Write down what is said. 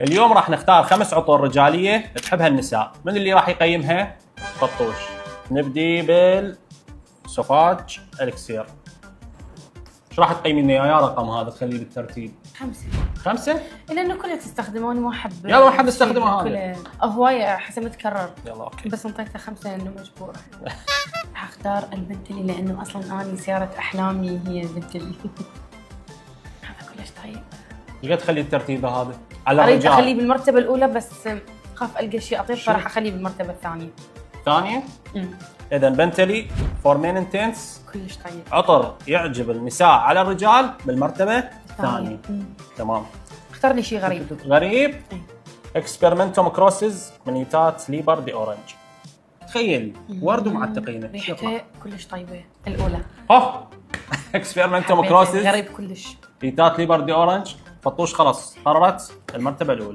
اليوم راح نختار 5 عطور رجاليه تحبها النساء، من اللي راح يقيمها؟ فطوش. نبدي بالسوفاج الكسير. ايش راح تقيمين يا رقم هذا تخليه بالترتيب؟ 5. 5؟ لانه كلها تستخدموني ما احب. يلا ما حد يستخدمه هذا. هواية حسب متكرر. يلا اوكي. بس انطيته 5 لانه مجبورة. راح اختار البنتلي لانه اصلا اني سيارة احلامي هي البنتلي. هذا كلش طيب. ايش قد تخلي الترتيب هذا؟ على اريد الرجال. اخليه بالمرتبة الاولى بس خاف القى شيء اطيب فراح اخليه بالمرتبة الثانية. ثانيه؟ اذا بنتلي فور مين انتنس كلش طيب. عطر يعجب النساء على الرجال بالمرتبه الثانيه. تمام. اختار لي شيء غريب. غريب؟ اكسبيرمنتوم كروسز من يتات ليبر دي اورنج. تخيل ورد ومعتقينه. ريحته كلش طيبة الأولى. اكسبيرمنتوم كروسز غريب كلش. يتات ليبر دي اورنج. فطوش خلص قررت المرتبه الاولى.